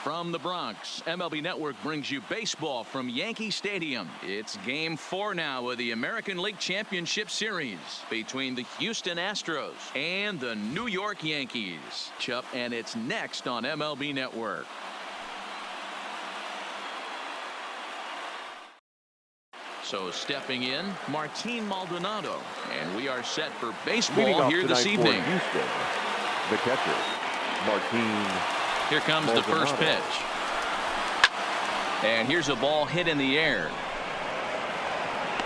From the Bronx, MLB Network brings you baseball from Yankee Stadium. It's Game 4 now of the American League Championship Series between the Houston Astros and the New York Yankees. And it's next on MLB Network. So stepping in, Martin Maldonado. And we are set for baseball here this evening. Houston, the catcher, Martin. Here comes the first pitch. And here's a ball hit in the air.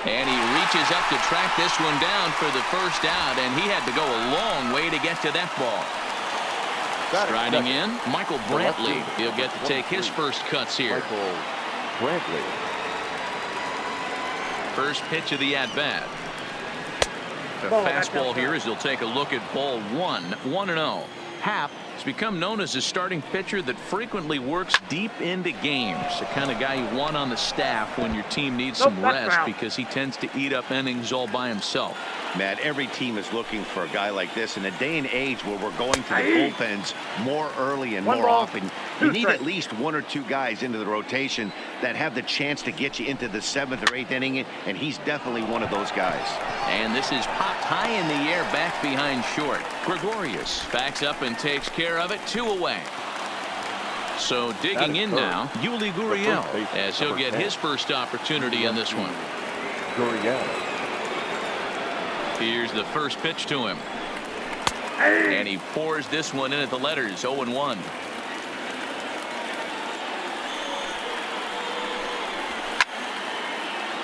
And he reaches up to track this one down for the first out, and he had to go a long way to get to that ball. Striding in, Michael Brantley. He'll get to take his first cuts here. Michael Brantley. First pitch of the at-bat. The fastball here as he'll take a look at ball 1-0. Happ has become known as a starting pitcher that frequently works deep into games. The kind of guy you want on the staff when your team needs some rest because he tends to eat up innings all by himself. Matt, every team is looking for a guy like this in a day and age where we're going to the bullpens more early and more often. You need at least one or two guys into the rotation that have the chance to get you into the 7th or 8th inning, and he's definitely one of those guys. And this is popped high in the air back behind short. Gregorius backs up and takes care of it. 2 away. So digging in now, Yuli Gurriel, as he'll get his first opportunity in this one. Gurriel. Here's the first pitch to him. And he pours this one in at the letters. 0-1.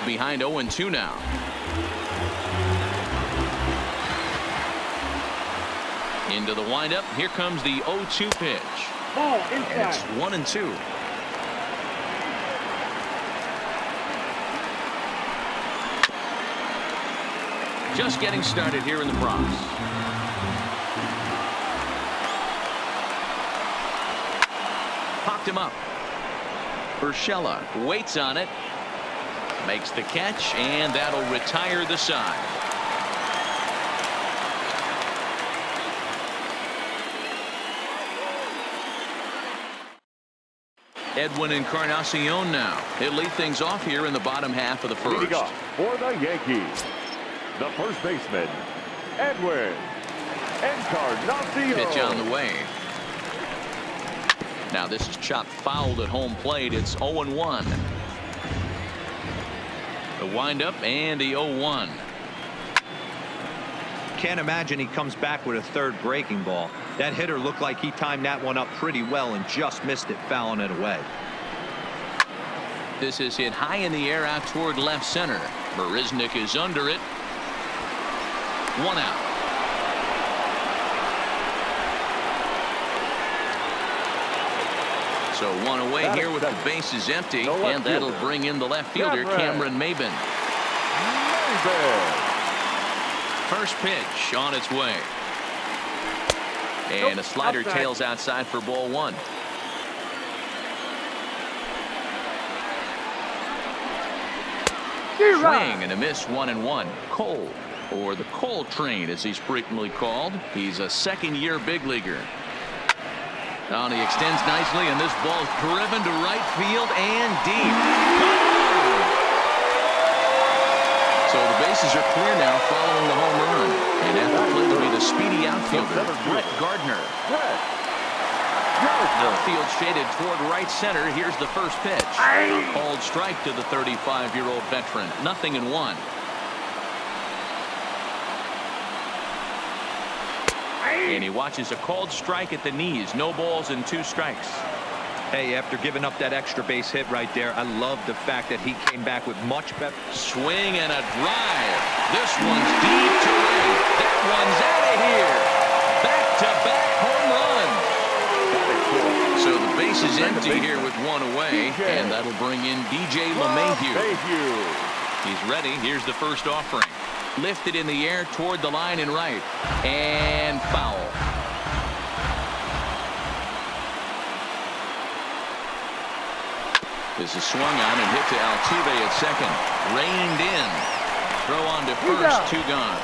Behind 0-2 now. Into the windup. Here comes the 0-2 pitch. Ball inside. And it's 1-2. Just getting started here in the Bronx. Popped him up. Urshela waits on it. Makes the catch, and that'll retire the side. Edwin Encarnacion now. He'll lead things off here in the bottom half of the first. Leading off for the Yankees, the first baseman, Edwin Encarnacion. Pitch on the way. Now this is chopped fouled at home plate. It's 0-1. The windup and the 0-1. Can't imagine he comes back with a third breaking ball. That hitter looked like he timed that one up pretty well and just missed it, fouling it away. This is hit high in the air out toward left center. Marisnik is under it. 1 out. So 1 away here with the bases empty, and that'll bring in the left fielder, Cameron Maybin. First pitch on its way. And a slider tails outside for ball 1. Swing and a miss. 1-1. Cole, or the Cole Train as he's frequently called. He's a second-year big leaguer. Now he extends nicely, and this ball's driven to right field and deep. So the bases are clear now following the home run. And at the plate will be the speedy outfielder, Brett Gardner. Outfield shaded toward right center. Here's the first pitch. A called strike to the 35-year-old veteran. 0-1. And he watches a called strike at the knees. No balls and 2 strikes. Hey, after giving up that extra base hit right there, I love the fact that he came back with much better swing and a drive. This one's deep to right. That one's out of here. Back-to-back home runs. So the base is empty here with 1 away, and that'll bring in DJ LeMahieu. He's ready. Here's the first offering. Lifted in the air toward the line and right, and foul. This is swung on and hit to Altuve at second. Reined in. Throw on to first. 2 gone.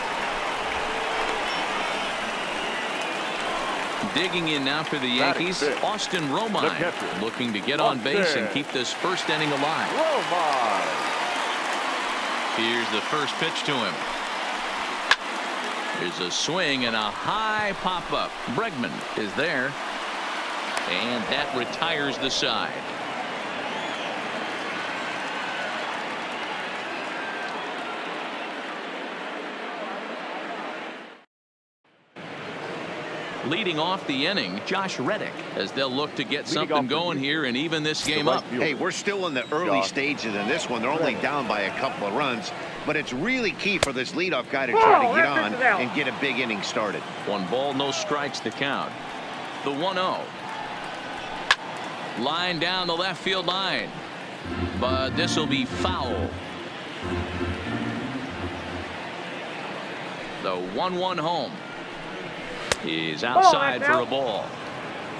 Digging in now for the Yankees, Austin Romine, looking to get on base and keep this first inning alive. Here's the first pitch to him. There's a swing and a high pop-up. Bregman is there, and that retires the side. Leading off the inning, Josh Reddick, as they'll look to get something going here and even this game up. Hey, we're still in the early stages in this one. They're only down by a couple of runs, but it's really key for this leadoff guy to try to get on and get a big inning started. 1 ball, no strikes to count. The 1-0. Line down the left field line, but this will be foul. The 1-1 home is outside for a ball.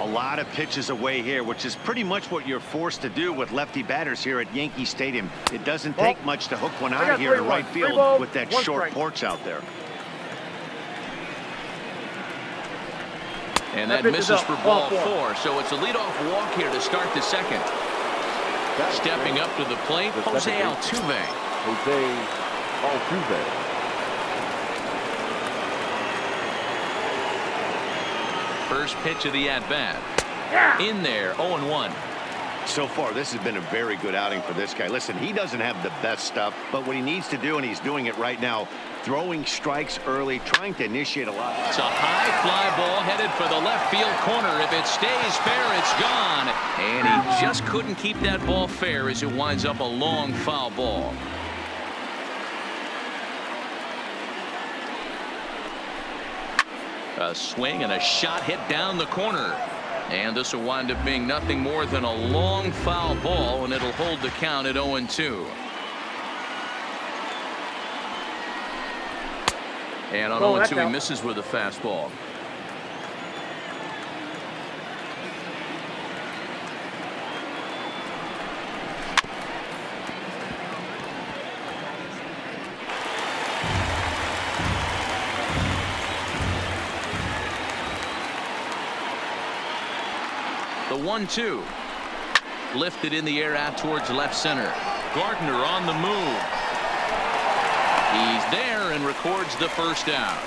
A lot of pitches away here, which is pretty much what you're forced to do with lefty batters here at Yankee Stadium. It doesn't take much to hook one out of here to right field with that short porch out there. And that misses for ball 4, so it's a leadoff walk here to start the second. Stepping up to the plate, Jose Altuve. First pitch of the at-bat. In there, 0-1. So far, this has been a very good outing for this guy. Listen, he doesn't have the best stuff, but what he needs to do, and he's doing it right now, throwing strikes early, trying to initiate a lot. It's a high fly ball headed for the left field corner. If it stays fair, it's gone. And he just couldn't keep that ball fair as it winds up a long foul ball. A swing and a shot hit down the corner. And this will wind up being nothing more than a long foul ball, and it'll hold the count at 0-2. And on 0-2, he misses with a fastball. The 1-2. Lifted in the air out towards left center. Gardner on the move. He's there and records the first out.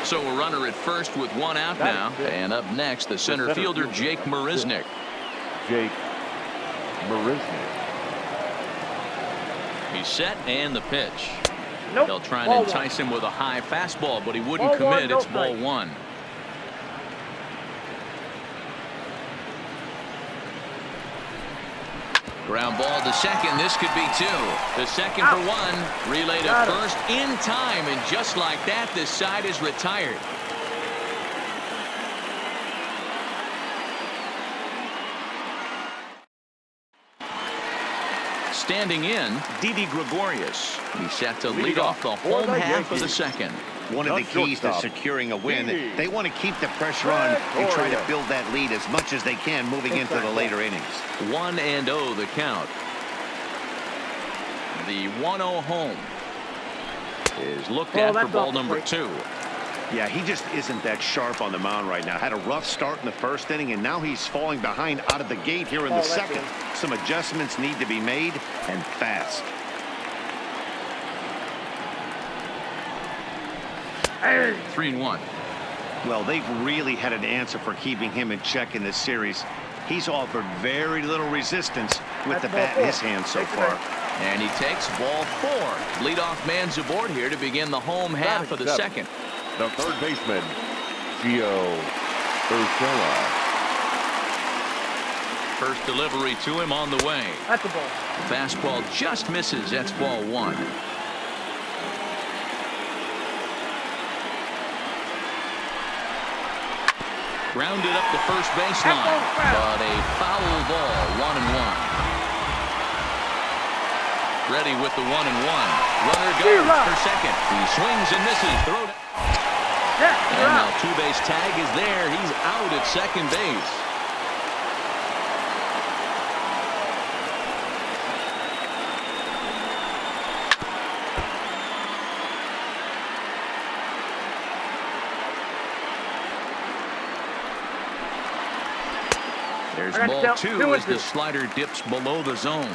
So a runner at first with 1 out now. And up next, the center fielder, Jake Marisnick. He's set and the pitch. They'll try and entice him with a high fastball, but he wouldn't commit. It's ball 1. Ground ball to second. This could be 2. The second for 1. Relay to first in time, and just like that, this side is retired. Standing in, Didi Gregorius. He's set to lead off the home half of the second. One of the keys to securing a win, they want to keep the pressure on and try to build that lead as much as they can moving into the later innings. 1-0 the count. The 1-0 home is looked at for ball number 2. Yeah, he just isn't that sharp on the mound right now. Had a rough start in the first inning, and now he's falling behind out of the gate here in the second. Some adjustments need to be made, and fast. 3-1. Well, they've really had an answer for keeping him in check in this series. He's offered very little resistance with the bat in his hand so far. And he takes ball 4. Leadoff man's aboard here to begin the home half of the second. The third baseman, Gio Urshela. First delivery to him on the way. That's a ball. Fastball just misses. That's ball 1. Grounded up the first baseline, but a foul ball. 1-1. Ready with the 1-1. Runner goes for second. He swings and misses. Throw down. And now two-base tag is there. He's out at second base. There's ball 2 as the slider dips below the zone.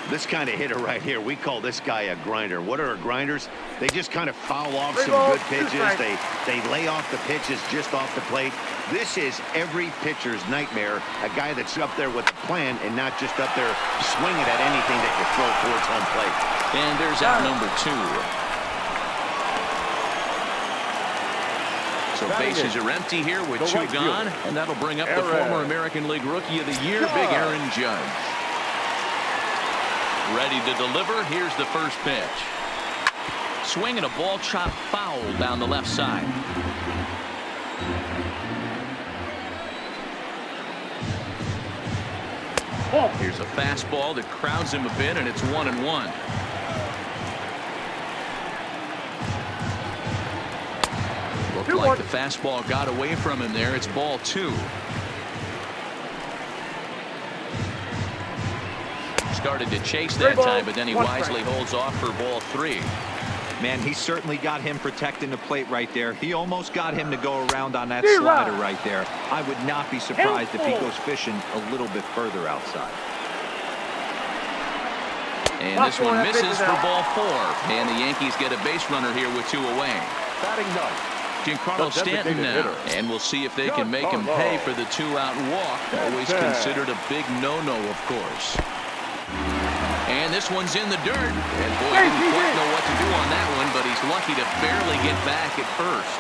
This kind of hitter right here, we call this guy a grinder. What are grinders? They just kind of foul off some good pitches. They lay off the pitches just off the plate. This is every pitcher's nightmare, a guy that's up there with a plan and not just up there swinging at anything that you throw towards home plate. And there's out number 2. So bases are empty here with 2 gone, and that'll bring up the former American League Rookie of the Year, Big Aaron Judge. Ready to deliver. Here's the first pitch. Swing and a ball chopped foul down the left side. Here's a fastball that crowds him a bit, and it's 1-1. Looked like the fastball got away from him there. It's ball 2. Started to chase that time, but then he wisely holds off for ball 3. Man, he certainly got him protecting the plate right there. He almost got him to go around on that slider right there. I would not be surprised if he goes fishing a little bit further outside. And this one misses for ball 4. And the Yankees get a base runner here with 2 away. Batting ninth, Giancarlo Stanton now. And we'll see if they can make him pay for the 2-out walk. Always considered a big no-no, of course. And this one's in the dirt. And boy, he didn't quite know what to do on that one, but he's lucky to barely get back at first.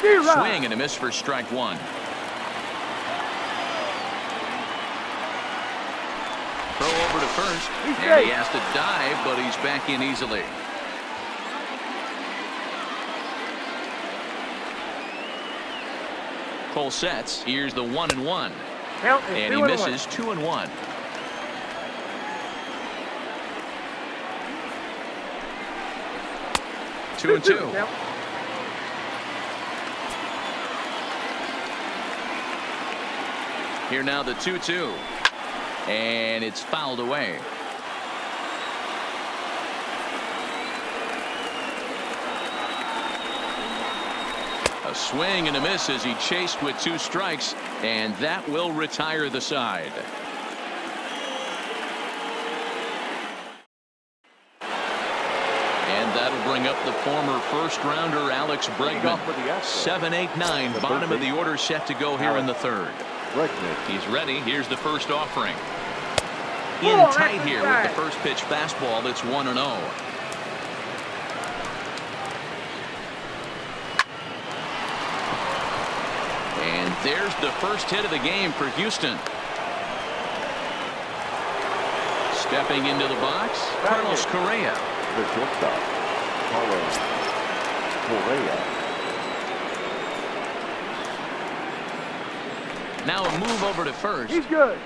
Swing and a miss for strike 1. Throw over to first. And he has to dive, but he's back in easily. Cole sets. Here's the 1-1. And he misses 2-1. Two and two. Here now the 2-2. And it's fouled away. A swing and a miss as he chased with 2 strikes, and that will retire the side. And that'll bring up the former first-rounder Alex Bregman. 7-8-9, bottom of the order set to go here in the 3rd. He's ready. Here's the first offering. In tight here with the first pitch fastball. It's 1-0. And there's the first hit of the game for Houston. Stepping into the box, Carlos Correa. The shortstop, Carlos Correa. Now a move over to first. He's good.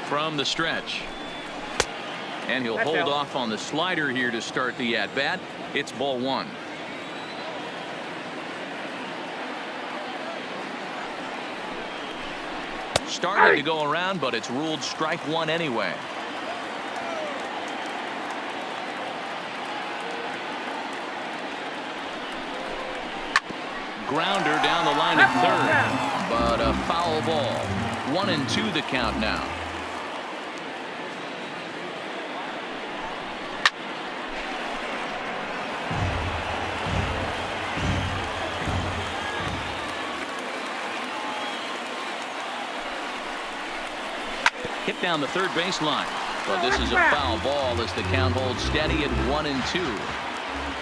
From the stretch. And he'll hold off on the slider here to start the at-bat. It's ball 1. Started to go around, but it's ruled strike 1 anyway. Grounder down the line at 3rd, but a foul ball. 1-2 the count now. Hit down the third baseline, but this is a foul ball as the count holds steady at 1-2.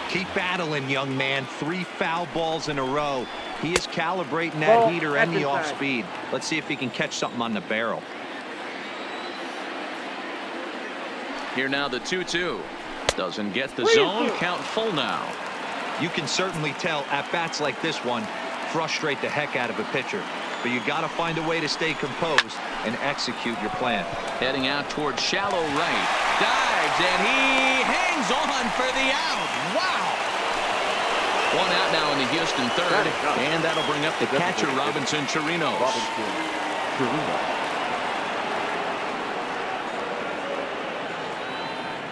Keep battling, young man. 3 foul balls in a row. He is calibrating that heater and the off speed. Let's see if he can catch something on the barrel. Here now the 2-2. Doesn't get the zone. Count full now. You can certainly tell at bats like this one frustrate the heck out of a pitcher. But you got to find a way to stay composed and execute your plan. Heading out towards shallow right. Dives, and he hangs on for the out. Wow. 1 out now in the Houston 3rd. And that'll bring up the catcher, Robinson Chirinos.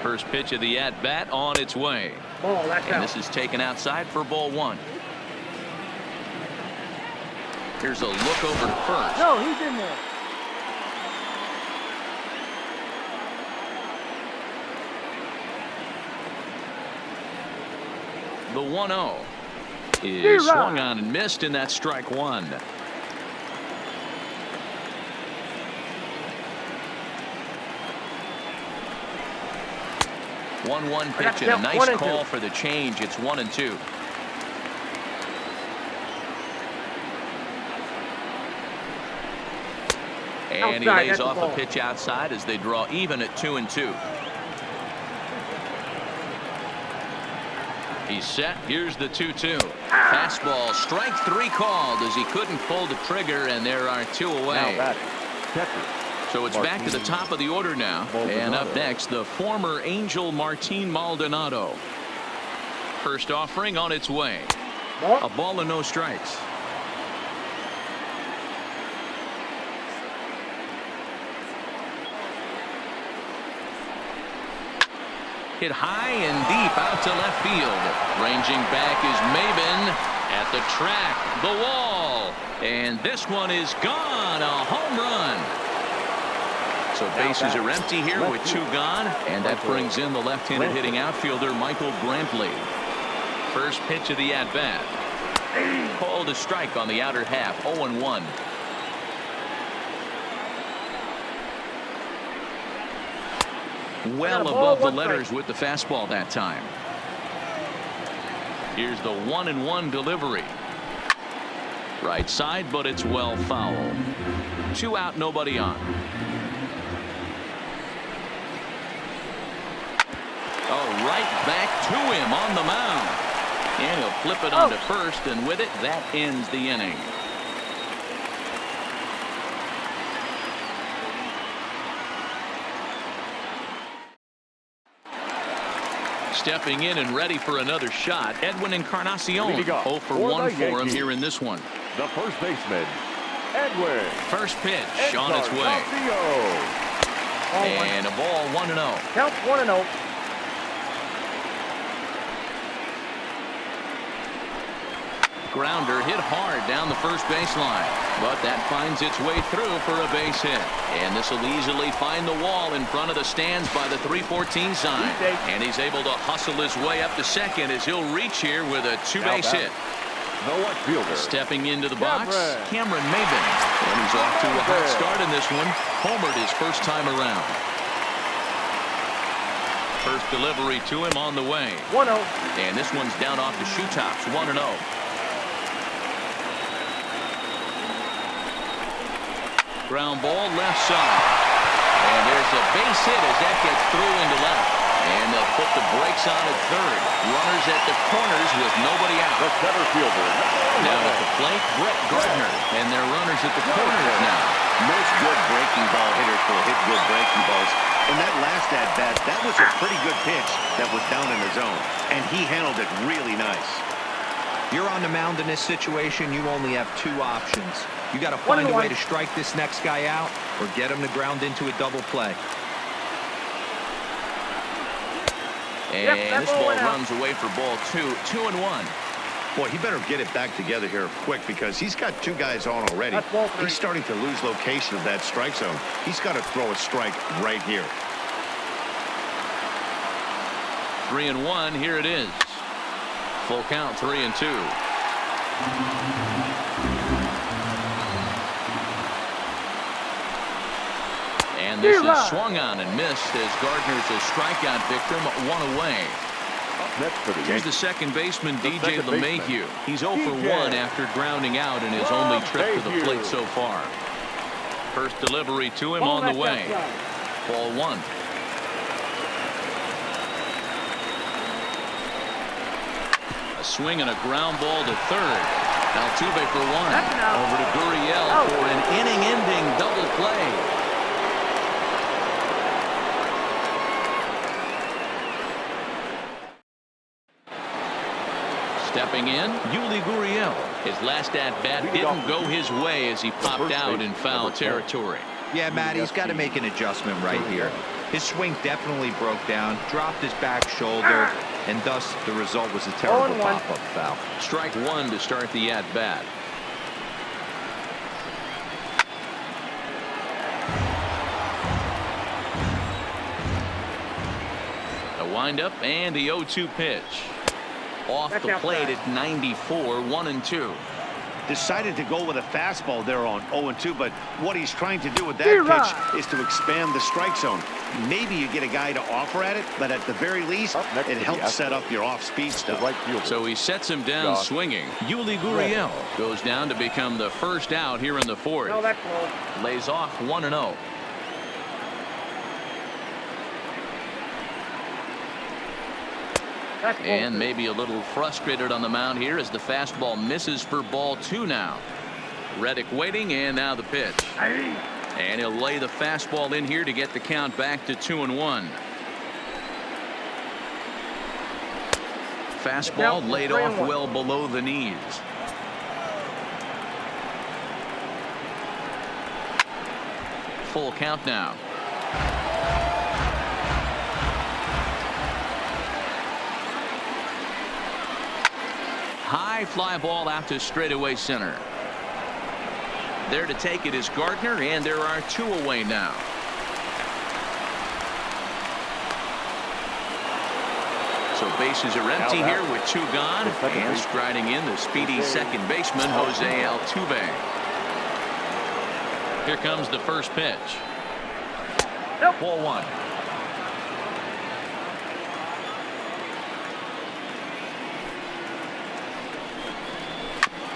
First pitch of the at-bat on its way. Ball, that's and out. this is taken outside for ball one. Here's a look over to first. No, he's in there. The 1-0 is swung on and missed, and that's strike one. 1-1 pitch and a nice call for the change. It's 1-2. And he lays off a pitch outside as they draw even at 2-2. He's set. Here's the 2-2. Fastball, strike three called as he couldn't pull the trigger, and there are two away. So it's back to the top of the order now. And up next, the former Angel Martin Maldonado. First offering on its way. A ball and no strikes. Hit high and deep out to left field. Ranging back is Maben at the track, the wall, and this one is gone. A home run. So bases are empty here with two gone, and that brings in the left-handed hitting outfielder Michael Brantley. First pitch of the at-bat. Called a strike on the outer half. 0-1. Well above the letters with the fastball that time. Here's the 1-1 delivery. Right side, but it's well foul. 2 out, nobody on. Oh, right back to him on the mound. And he'll flip it onto first, and with it, that ends the inning. Stepping in and ready for another shot, Edwin Encarnacion. 0 for 1 for him here in this one. The first baseman, Edwin. First pitch on its way. And a ball 1-0. Count 1-0. Grounder hit hard down the first baseline, but that finds its way through for a base hit. And this will easily find the wall in front of the stands by the 314 sign. And he's able to hustle his way up to second as he'll reach here with a two-base hit. Stepping into the box, Cameron Maben. And he's off to a hot start in this one. Homered his first time around. First delivery to him on the way. 1-0. And this one's down off the shoe tops. 1-0. Ground ball left side. And there's a base hit as that gets through into left. And they'll put the brakes on at third. Runners at the corners with nobody out. The center fielder. Down at the plate, Brett Gardner. And their runners at the corners now. Most good breaking ball hitters will hit good breaking balls. And that last at-bat, that was a pretty good pitch that was down in the zone. And he handled it really nice. You're on the mound in this situation, you only have two options. You got to find a way to strike this next guy out or get him to ground into a double play. And this ball runs away for ball 2. 2-1. Boy, he better get it back together here quick because he's got two guys on already. He's starting to lose location of that strike zone. He's got to throw a strike right here. 3-1. Here it is. Full count, 3-2. And this is swung on and missed as Gardner's a strikeout victim, 1 away. Here's the second baseman, DJ LeMahieu. He's 0 for 1 after grounding out in his only trip to the plate so far. First delivery to him on the way. Ball 1. A swing and a ground ball to third. Altuve for 1. Over to Gurriel for an inning-ending double play. Stepping in, Yuli Gurriel. His last at-bat didn't go his way as he popped out in foul territory. Yeah, Matt, he's got to make an adjustment right here. His swing definitely broke down, dropped his back shoulder, and thus the result was a terrible pop-up foul. Strike one to start the at-bat. A windup and the 0-2 pitch. Off the plate at 94, 1-2. Decided to go with a fastball there on 0-2, but what he's trying to do with that pitch is to expand the strike zone. Maybe you get a guy to offer at it, but at the very least, it helps set up your off-speed stuff. So he sets him down swinging. Yuli Gurriel goes down to become the first out here in the fourth. Lays off 1-0. And maybe a little frustrated on the mound here as the fastball misses for ball 2 now. Reddick waiting, and now the pitch. And he'll lay the fastball in here to get the count back to 2-1. Fastball laid off well below the knees. Full count now. High fly ball out to straightaway center. There to take it is Gardner, and there are 2 away now. So bases are empty here with 2 gone, and striding in the speedy second baseman Jose Altuve. Here comes the first pitch. Ball 1.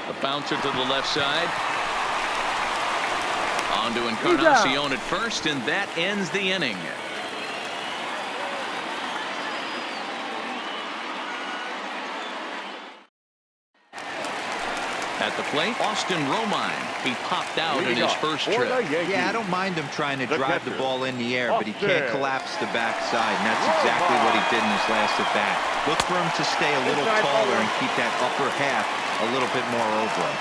A bouncer to the left side. On to Encarnacion at first, and that ends the inning. At the plate, Austin Romine. He popped out in his first trip. Yeah, I don't mind him trying to drive the ball in the air, but he can't collapse the backside, and that's exactly what he did in his last at bat. Look for him to stay a little taller and keep that upper half a little bit more over him.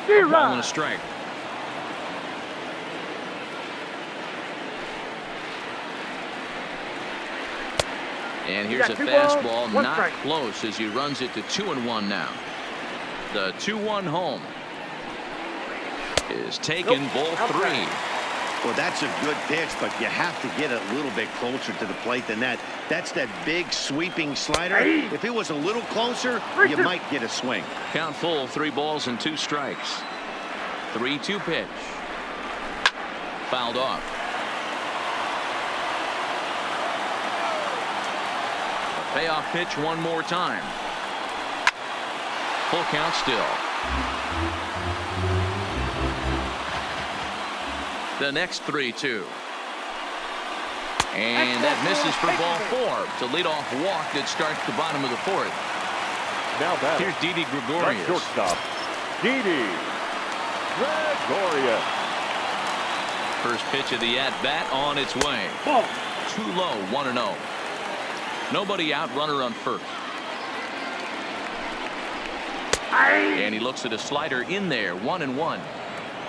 A ball and a strike. And here's a fastball not close as he runs it to 2-1 now. The 2-1 home is taken, ball 3. Well, that's a good pitch, but you have to get a little bit closer to the plate than that. That's that big sweeping slider. If it was a little closer, you might get a swing. Count full, 3 balls and 2 strikes. 3-2 pitch. Fouled off. Payoff pitch one more time. Full count still. The next 3-2. And that misses for ball 4. To lead off walk that starts the bottom of the 4th. Now back. Here's Didi Gregorius. Shortstop, Didi Gregorius. First pitch of the at-bat on its way. Too low, 1-0. Nobody out, runner on first. And he looks at a slider in there, 1-1.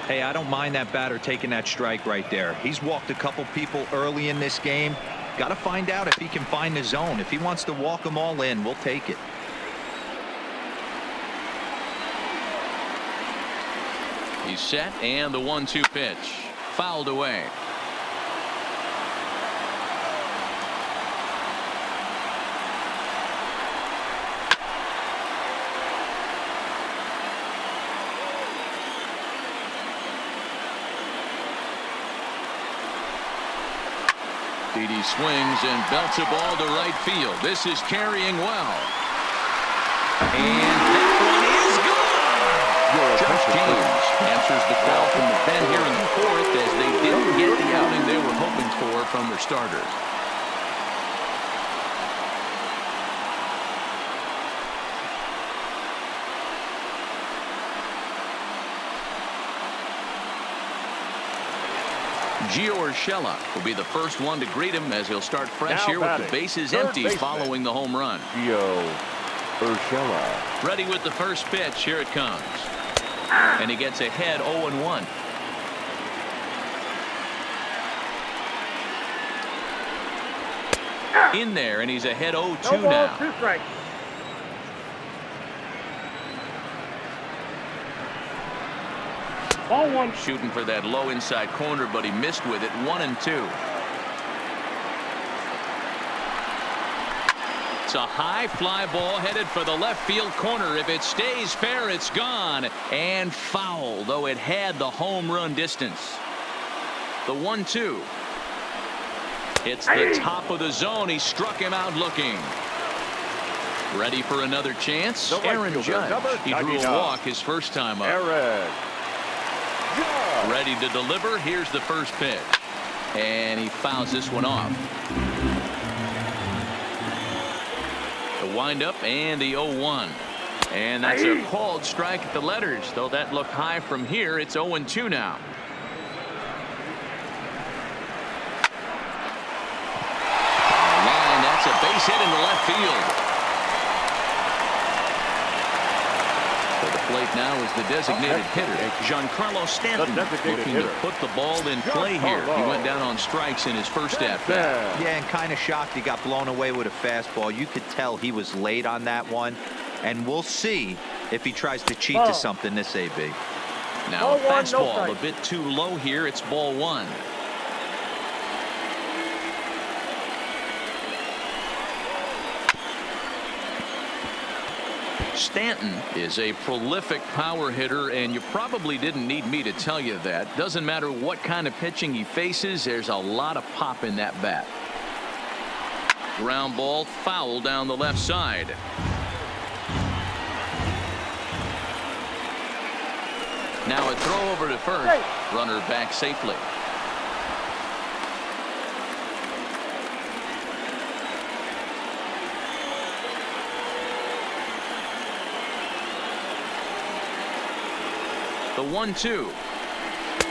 Hey, I don't mind that batter taking that strike right there. He's walked a couple people early in this game. Got to find out if he can find the zone. If he wants to walk them all in, we'll take it. He's set, and the 1-2 pitch. Fouled away. Didi swings and belts a ball to right field. This is carrying well. And that one is good. Josh James answers the call from the pen here in the 4th as they didn't get the outing they were hoping for from their starters. Gio Urshela will be the first one to greet him as he'll start fresh here with the bases empty following the home run. Gio Urshela. Ready with the first pitch. Here it comes. And he gets ahead 0-1. In there, and he's ahead 0-2 No ball, now. 2 strikes. Ball 1. Shooting for that low inside corner, but he missed with it. 1-2. It's a high fly ball headed for the left field corner. If it stays fair, it's gone. And foul, though it had the home run distance. The 1-2. It's the top of the zone. He struck him out looking. Ready for another chance? Aaron Judge. He drew a walk his first time up. Aaron Judge. Ready to deliver. Here's the first pitch. And he fouls this one off. The windup and the 0-1. And that's a called strike at the letters. Though that looked high from here, it's 0-2 now. Line, that's a base hit into left field. For the plate now is the designated hitter, Giancarlo Stanton, looking to put the ball in play here. He went down on strikes in his first at-bat. Yeah, and kind of shocked he got blown away with a fastball. You could tell he was late on that one, and we'll see if he tries to cheat to something this AB. Now a fastball a bit too low here. It's ball 1. Stanton is a prolific power hitter, and you probably didn't need me to tell you that. Doesn't matter what kind of pitching he faces, there's a lot of pop in that bat. Ground ball, foul down the left side. Now a throw over to first. Runner back safely. The 1-2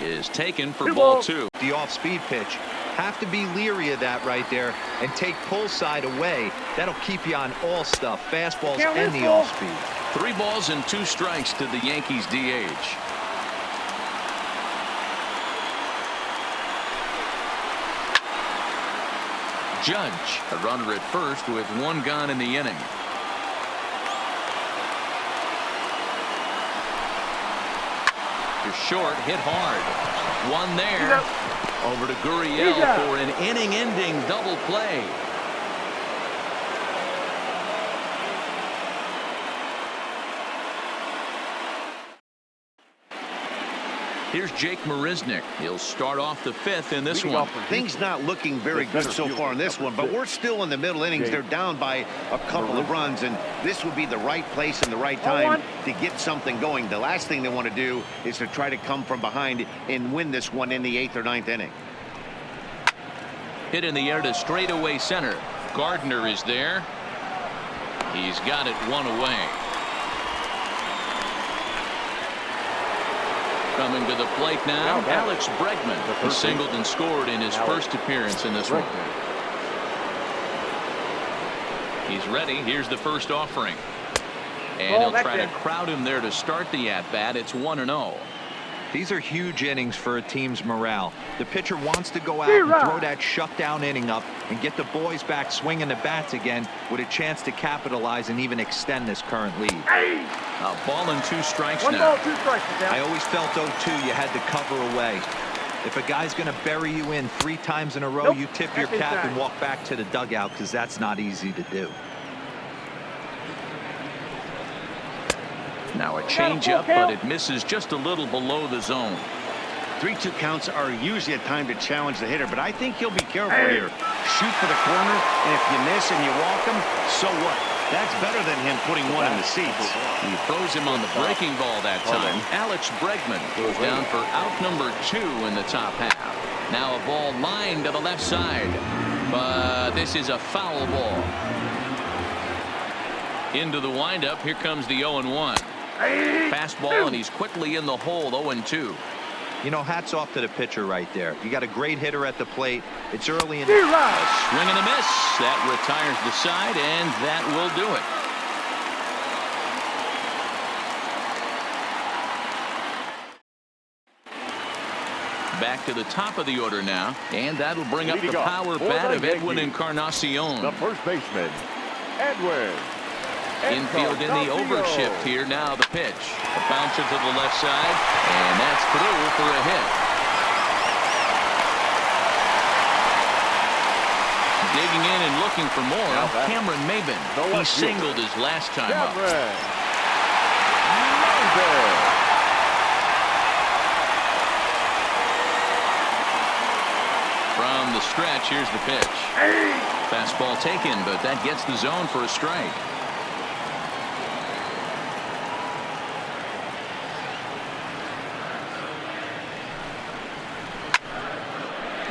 is taken for ball 2. The off-speed pitch. Have to be leery of that right there and take pull side away. That'll keep you on all stuff, fastballs and the off-speed. 3 balls and 2 strikes to the Yankees DH. Judge, a runner at first with 1 gone in the inning. Short, hit hard. 1 there. Over to Gurriel for an inning-ending double play. Here's Jake Marisnick. He'll start off the 5th in this one. Things not looking very good so far in this one, but we're still in the middle innings. They're down by a couple of runs, and this would be the right place and the right time to get something going. The last thing they want to do is to try to come from behind and win this one in the 8th or 9th inning. Hit in the air to straightaway center. Gardner is there. He's got it 1 away. Coming to the plate now, Alex Bregman, who singled and scored in his first appearance in this one. He's ready. Here's the first offering. And he'll try to crowd him there to start the at-bat. It's 1-0. These are huge innings for a team's morale. The pitcher wants to go out and throw that shutdown inning up and get the boys back swinging the bats again with a chance to capitalize and even extend this current lead. A ball and 2 strikes now. 1 ball, 2 strikes. I always felt 0-2 you had to cover away. If a guy's going to bury you in 3 times in a row, you tip your cap and walk back to the dugout because that's not easy to do. Now a changeup, but it misses just a little below the zone. 3-2 counts are usually a time to challenge the hitter, but I think he'll be careful here. Shoot for the corner, and if you miss and you walk him, so what? That's better than him putting one in the seats. He throws him on the breaking ball that time. Alex Bregman goes down for out number 2 in the top half. Now a ball lined to the left side, but this is a foul ball. Into the windup. Here comes the 0-1. Fastball, and he's quickly in the hole. 0-2. You know, hats off to the pitcher right there. You got a great hitter at the plate. It's early in a swing and a miss. That retires the side, and that will do it. Back to the top of the order now, and that'll bring up the Leading off power for bat the of Edwin Yankees, Encarnacion. the first baseman, Edwin. Infield in the overshift here. Now the pitch. A bouncer to the left side, and that's through for a hit. Digging in and looking for more, Cameron Maybin. He singled his last time up. From the stretch, here's the pitch. Fastball taken, but that gets the zone for a strike.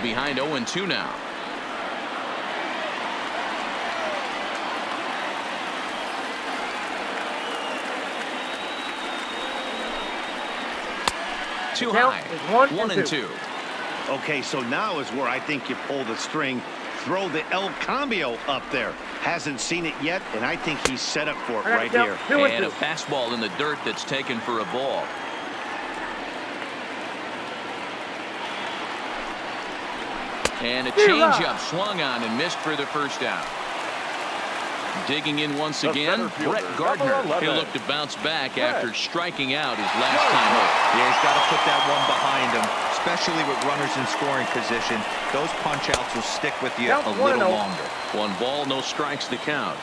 Behind 0-2 now. Too high. 1-2. Okay, so now is where I think you pull the string. Throw the El Cambio up there. Hasn't seen it yet, and I think he's set up for it right here. And a fastball in the dirt that's taken for a ball. And a changeup swung on and missed for the first out. Digging in once again, Brett Gardner. He'll look to bounce back after striking out his last time up. Yeah, he's got to put that one behind him, especially with runners in scoring position. Those punch-outs will stick with you a little longer. 1 ball, no strikes to count.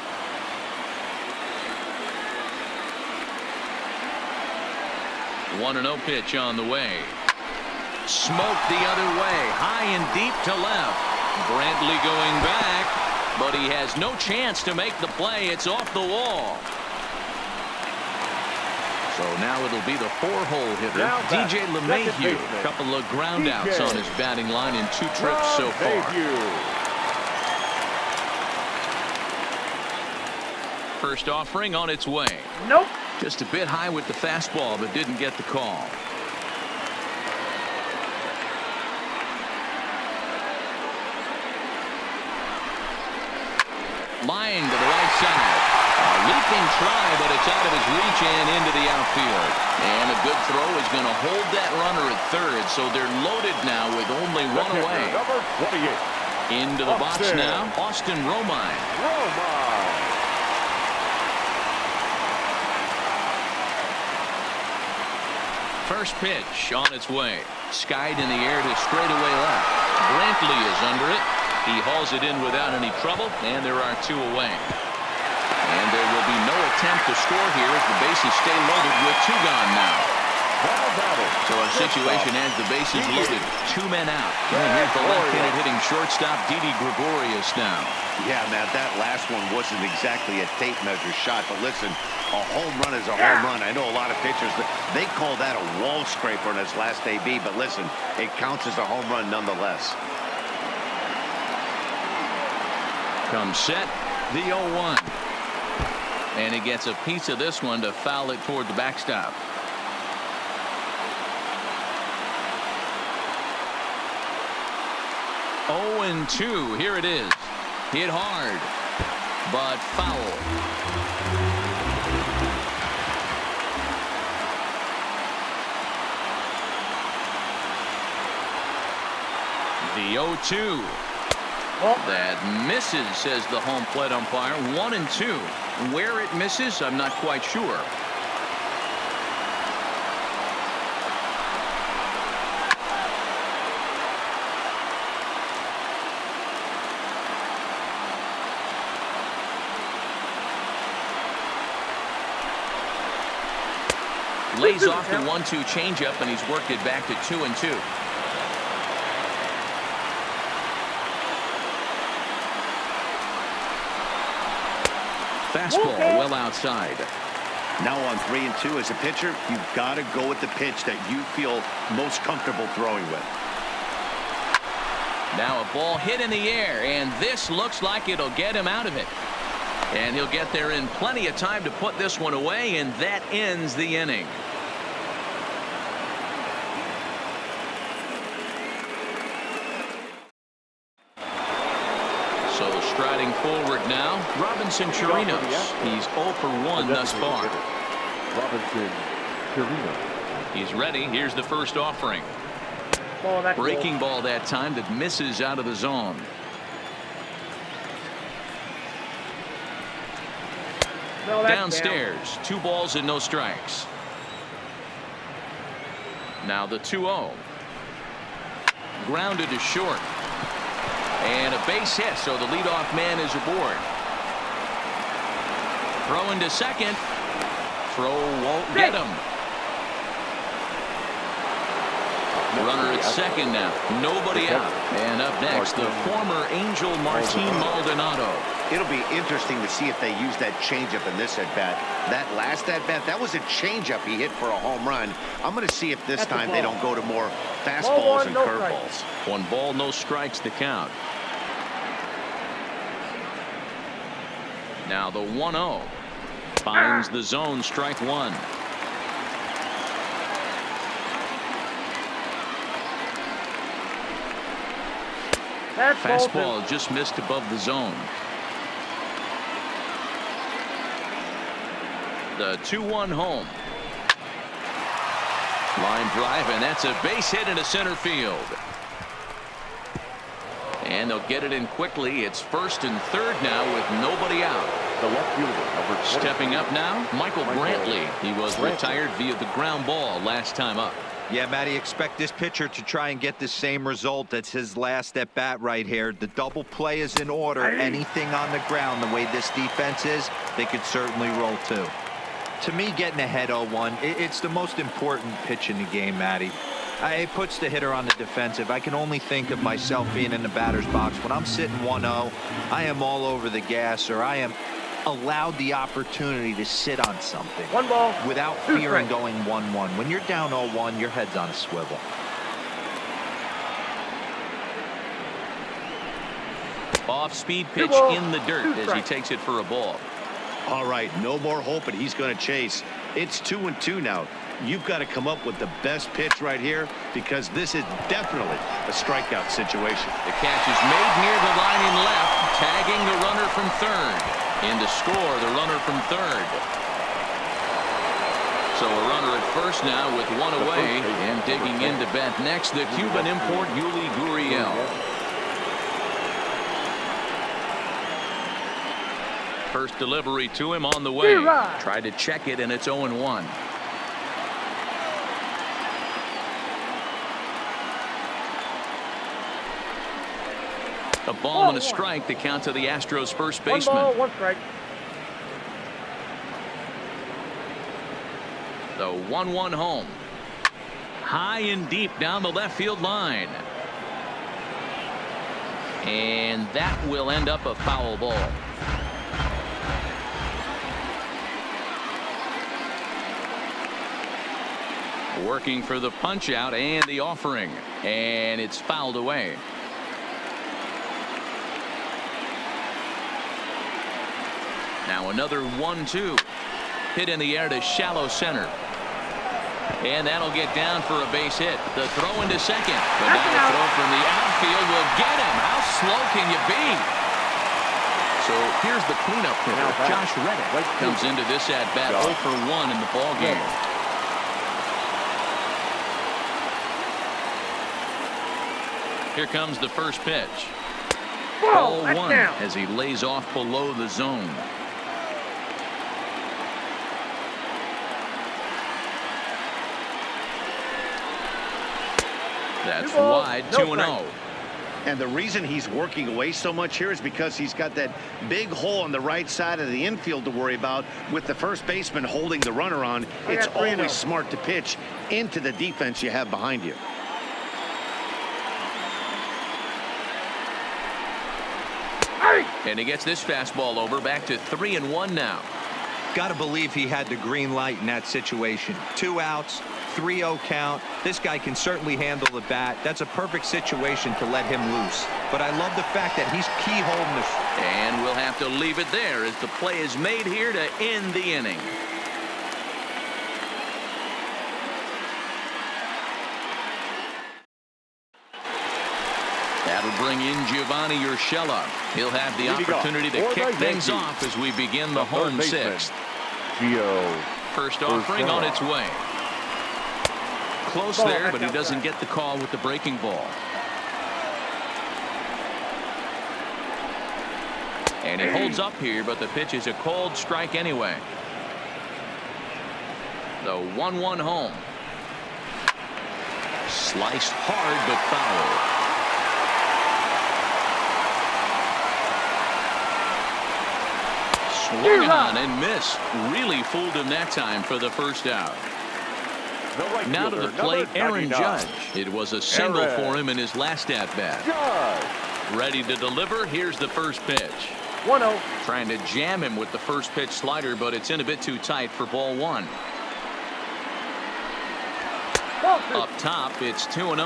One 1-0 pitch on the way. Smoked the other way, high and deep to left. Brantley going back, but he has no chance to make the play. It's off the wall. So now it'll be the 4-hole hitter, DJ LeMahieu. A couple of ground outs on his batting line in 2 trips so far. First offering on its way. Nope. Just a bit high with the fastball, but didn't get the call. Line to the right side. A leaping try, but it's out of his reach and into the outfield. And a good throw is going to hold that runner at third, so they're loaded now with only 1 away. Number 28. Into the box now, Austin Romine. First pitch on its way. Skied in the air to straightaway left. Brantley is under it. He hauls it in without any trouble, and there are 2 away. And there will be no attempt to score here as the bases stay loaded with 2 gone now. So our situation has the bases loaded. 2 men out. And here's the left-handed hitting shortstop, Didi Gregorius now. Yeah, Matt, that last one wasn't exactly a tape measure shot, but listen, a home run is a home run. I know a lot of pitchers, they call that a wall scraper in its last AB, but listen, it counts as a home run nonetheless. Comes set, the 0-1. And he gets a piece of this one to foul it toward the backstop. Oh, 0-2. Here it is. Hit hard, but foul. The 0-2. That misses, says the home plate umpire. 1-2. Where it misses, I'm not quite sure. Lays off the 1-2 changeup, and he's worked it back to 2-2. Fastball well outside. Now on 3-2 as a pitcher, you've got to go with the pitch that you feel most comfortable throwing with. Now a ball hit in the air, and this looks like it'll get him out of it. And he'll get there in plenty of time to put this one away, and that ends the inning. So striding forward now, Robinson Chirinos. He's 0 for 1 thus far. Robinson Chirinos. He's ready. Here's the first offering. Breaking ball that time that misses out of the zone. Downstairs, 2 balls and no strikes. Now the 2-0. Grounded to short. And a base hit, so the leadoff man is aboard. Throwing to second. Throw won't get him. Runner at second now. Nobody out. And up next, the former Angel Martin Maldonado. It'll be interesting to see if they use that changeup in this at-bat. That last at-bat, that was a changeup he hit for a home run. I'm going to see if this time they don't go to more fastballs and curveballs. 1 ball, no strikes to count. Now the 1-0. Finds the zone, strike 1. Fastball just missed above the zone. The 2-1 home. Line drive, and that's a base hit into center field. And they'll get it in quickly. It's first and third now with nobody out. The left fielder, number 20. Stepping up now, Michael Brantley. He was retired via the ground ball last time up. Yeah, Matty, expect this pitcher to try and get the same result. That's his last at bat right here. The double play is in order. Anything on the ground, the way this defense is, they could certainly roll too. To me, getting ahead 0-1, it's the most important pitch in the game, Matty. It puts the hitter on the defensive. I can only think of myself being in the batter's box. When I'm sitting 1-0, I am all over the gas, or I am allowed the opportunity to sit on something. 1 ball, without fearing going 1-1. When you're down 0-1, your head's on a swivel. Off-speed pitch in the dirt as he takes it for a ball. All right, no more hoping he's going to chase. It's 2-2 now. You've got to come up with the best pitch right here, because this is definitely a strikeout situation. The catch is made near the line in left, tagging the runner from third. In to score the runner from third. So a runner at first now with 1 away, and digging into bat next, the Cuban import Yuli Gurriel. First delivery to him on the way. Tried to check it, and it's 0-1. A ball and a strike to count to the Astros first baseman. 1 ball, 1 strike. The 1-1 home. High and deep down the left field line. And that will end up a foul ball. Working for the punch out and the offering. And it's fouled away. Now another 1-2. Hit in the air to shallow center. And that'll get down for a base hit. The throw into second. But now the throw from the outfield will get him. How slow can you be? So here's the cleanup hitter. Josh Reddick comes into this at bat 0 for 1 in the ball game. Here comes the first pitch. Ball 1 as he lays off below the zone. That's wide, 2-0. And the reason he's working away so much here is because he's got that big hole on the right side of the infield to worry about, with the first baseman holding the runner on. It's always smart to pitch into the defense you have behind you. And he gets this fastball over, back to 3-1 now. Got to believe he had the green light in that situation. 2 outs, 3-0 count. This guy can certainly handle the bat. That's a perfect situation to let him loose. But I love the fact that he's keyholding the... And we'll have to leave it there as the play is made here to end the inning. That'll bring in Giovanni Urshela. He'll have the opportunity to kick things off as we begin the home 6th. First offering on its way. Close there, but he doesn't get the call with the breaking ball. And he holds up here, but the pitch is a cold strike anyway. The 1-1 home. Sliced hard, but foul. Swung on and missed. Really fooled him that time for the first out. Right now to the plate, Aaron Judge. It was a single for him in his last at-bat. Ready to deliver. Here's the first pitch. 1-0. Trying to jam him with the first pitch slider, but it's in a bit too tight for ball one. Up top, it's 2-0.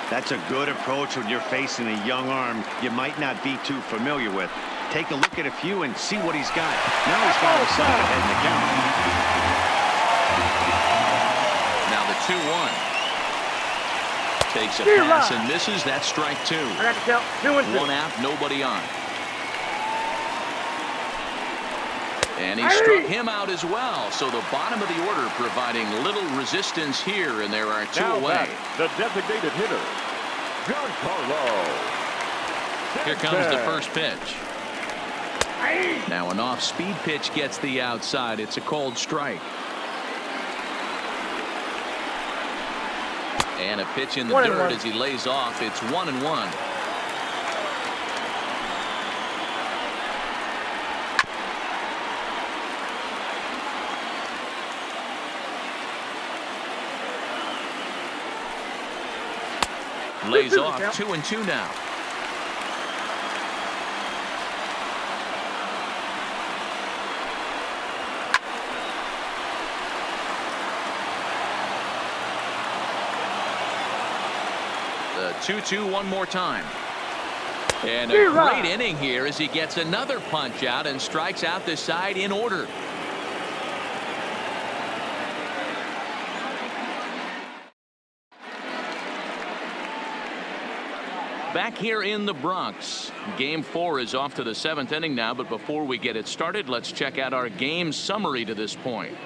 That's a good approach when you're facing a young arm you might not be too familiar with. Take a look at a few and see what he's got. Now he's got himself ahead in the count. Now the 2-1. Takes a pass and misses. That's strike two. I got to count 2-2. One out, nobody on. And he struck him out as well. So the bottom of the order providing little resistance here, and there are two away. The designated hitter, Giancarlo. Here comes the first pitch. Now an off-speed pitch gets the outside. It's a cold strike. And a pitch in the dirt as he lays off. It's 1-1. Lays off 2-2 now. The 2-2 one more time. And a great inning here as he gets another punch out and strikes out the side in order. Back here in the Bronx, game 4 is off to the 7th inning now, but before we get it started, let's check out our game summary to this point.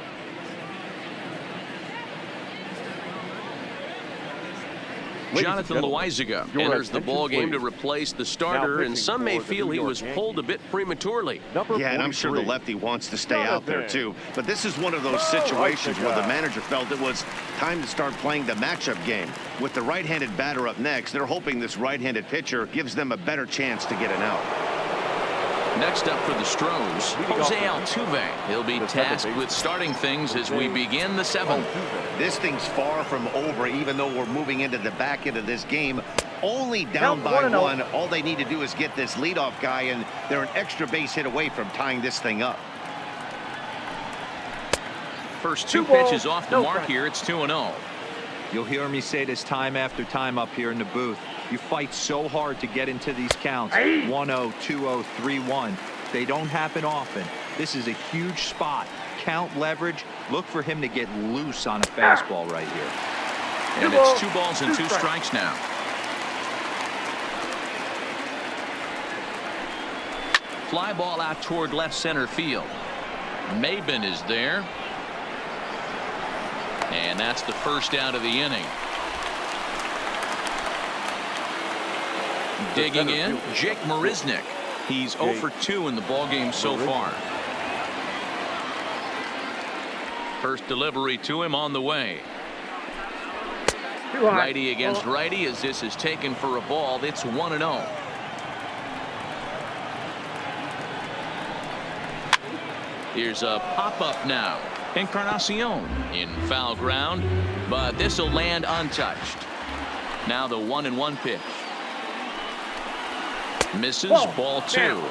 Jonathan Loizaga enters the ball game to replace the starter, and some may feel he was pulled a bit prematurely. Yeah, and I'm sure the lefty wants to stay out there too. But this is one of those situations where the manager felt it was time to start playing the matchup game. With the right-handed batter up next, they're hoping this right-handed pitcher gives them a better chance to get an out. Next up for the Astros, Jose Altuve. He'll be tasked with starting things as we begin the 7th. This thing's far from over, even though we're moving into the back end of this game. Only down by one. All they need to do is get this leadoff guy, and they're an extra base hit away from tying this thing up. First two pitches off the mark here. It's 2-0. You'll hear me say this time after time up here in the booth. You fight so hard to get into these counts. 1-0, 2-0, 3-1. They don't happen often. This is a huge spot. Count leverage. Look for him to get loose on a fastball right here. And it's 2 balls and 2 strikes now. Fly ball out toward left center field. Maben is there. And that's the first out of the inning. Digging in, Jake Marisnick. He's 0 for 2 in the ballgame so far. First delivery to him on the way. Righty against righty as this is taken for a ball. It's 1-0. Here's a pop-up now. Encarnacion in foul ground, but this will land untouched. Now the 1-1 pitch. Misses, ball 2.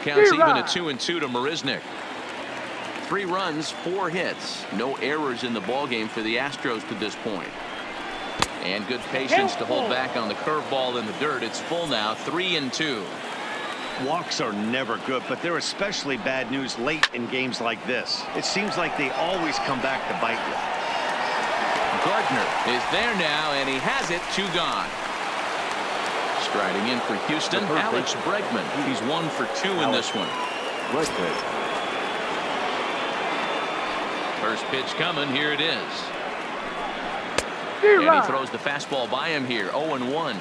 Counts even at 2-2 to Marisnick. 3 runs, 4 hits. No errors in the ballgame for the Astros to this point. And good patience to hold back on the curveball in the dirt. It's full now, 3-2. Walks are never good, but they're especially bad news late in games like this. It seems like they always come back to bite you. Gardner is there now, and he has it. 2 gone. Striding in for Houston, Alex Bregman. He's 1 for 2 in this one. Bregman. First pitch coming. Here it is. And he throws the fastball by him here. 0-1.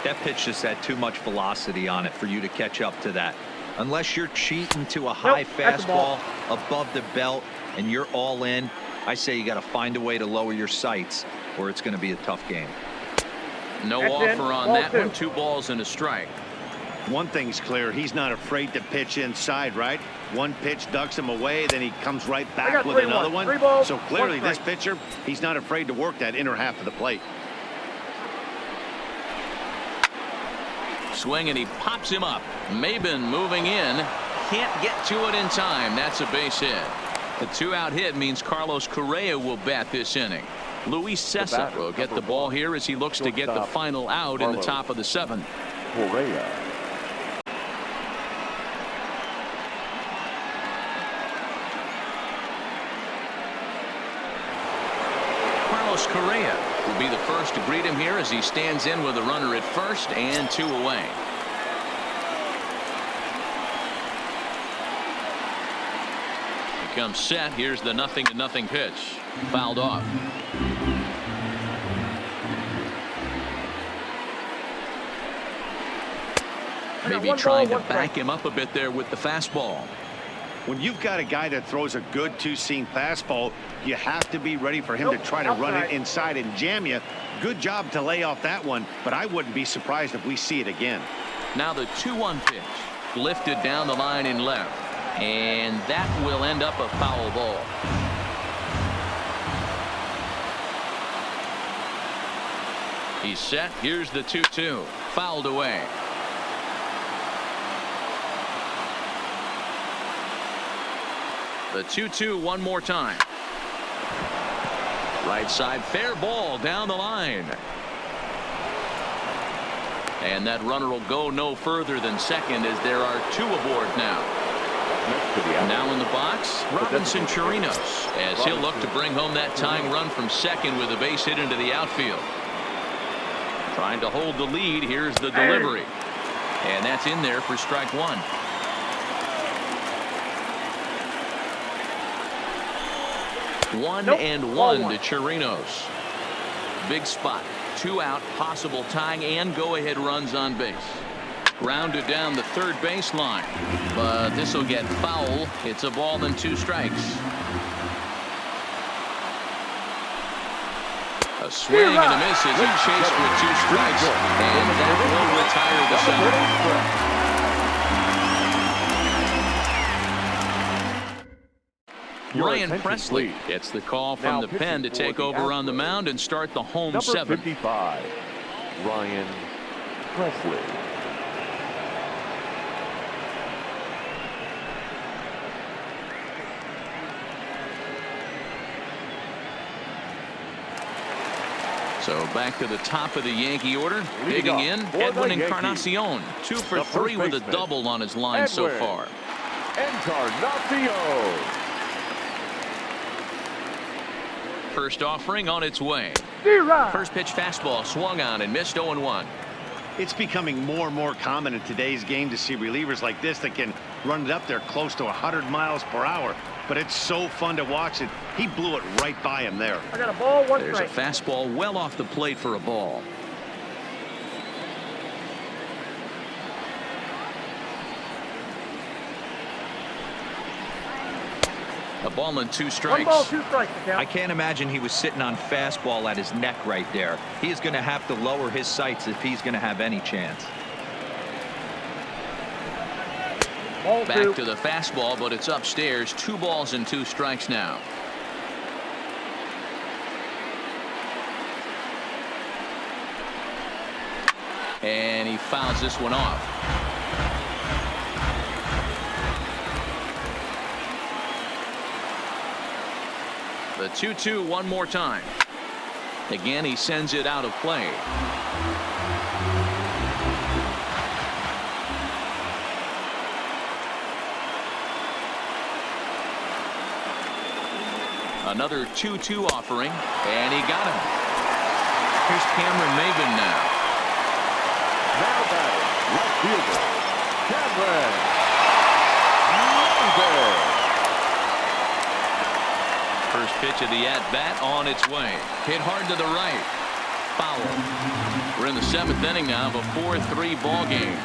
That pitch just had too much velocity on it for you to catch up to that. Unless you're cheating to a high fastball above the belt and you're all in, I say you got to find a way to lower your sights or it's going to be a tough game. No offer on that one. 2 balls and a strike. One thing's clear, he's not afraid to pitch inside, right? One pitch ducks him away, then he comes right back with another one. So clearly this pitcher, he's not afraid to work that inner half of the plate. Swing, and he pops him up. Maben moving in. Can't get to it in time. That's a base hit. The 2-out hit means Carlos Correa will bat this inning. Luis Cessa will get the ball here as he looks to get the final out in the top of the 7th. Correa. Carlos Correa will be the first to greet him here as he stands in with a runner at first and 2 away. He comes set. Here's the 0-0 pitch. Fouled off. Maybe trying to back him up a bit there with the fastball. When you've got a guy that throws a good two-seam fastball, you have to be ready for him to try to run it inside and jam you. Good job to lay off that one, but I wouldn't be surprised if we see it again. Now the 2-1 pitch. Lifted down the line in left. And that will end up a foul ball. He's set. Here's the 2-2. Fouled away. The 2-2 one more time. Right side, fair ball down the line. And that runner will go no further than second as there are 2 aboard now. Now in the box, Robinson Chirinos, as he'll look to bring home that tying run from second with a base hit into the outfield. Trying to hold the lead. Here's the delivery. And that's in there for strike 1. 1-1 to Chirinos. Big spot. 2 out, possible tying and go-ahead runs on base. Grounded down the third baseline, but this will get foul. It's a ball and 2 strikes. A swing and a miss as he chased with 2 strikes, and that will retire the center. Ryan Presley gets the call from the pen to take over on the mound and start the home 7. 55, Ryan Presley. So back to the top of the Yankee order. Digging in, Edwin Encarnacion. 2 for 3 with a double on his line so far. Encarnacion. First offering on its way. First pitch fastball swung on and missed. 0-1. It's becoming more and more common in today's game to see relievers like this that can run it up there close to 100 miles per hour. But it's so fun to watch it. He blew it right by him there. I got a ball, 1 There's strike. a fastball well off the plate for a ball. A ball and 2 strikes. 1 ball, 2 strikes. I can't imagine he was sitting on fastball at his neck right there. He is going to have to lower his sights if he's going to have any chance. Ball Back 2. to the fastball, but it's upstairs. 2 balls and 2 strikes now. And he fouls this one off. The 2-2 one more time. Again, he sends it out of play. Another 2-2 offering, and he got him. Here's Cameron Maben now. Now batting, left fielder, Cameron First pitch of the at-bat on its way. Hit hard to the right. Foul. We're in the 7th inning now of a 4-3 ball game.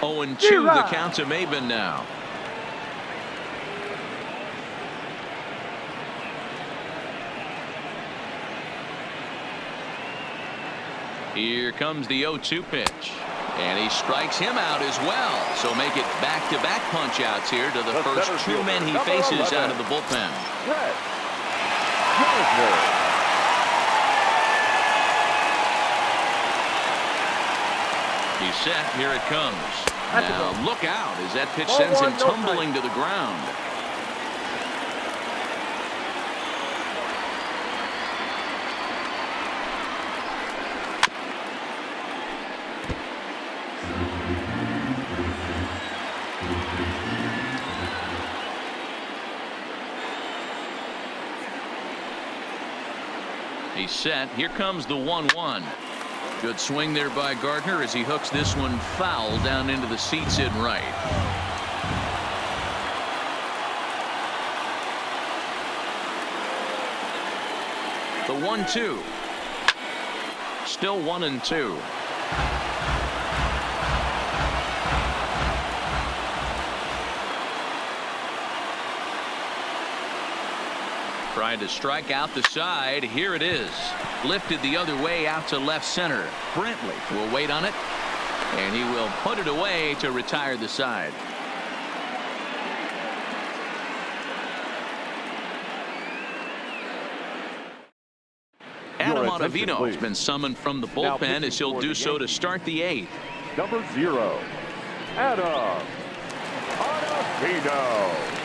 Oh, and 2 the count to Maben now. Here comes the 0-2 pitch. And he strikes him out as well. So make it back-to-back punch-outs here to the first 2 men he faces out of the bullpen. He's set. Here it comes. Now look out as that pitch sends him tumbling to the ground. He's set. Here comes the 1-1. Good swing there by Gardner as he hooks this one foul down into the seats in right. The 1-2. Still 1-2. Tried to strike out the side. Here it is. Lifted the other way out to left center. Brentley will wait on it. And he will put it away to retire the side. Adam Ottavino has been summoned from the bullpen as he'll do so to start the 8th. Number 0, Adam Ottavino.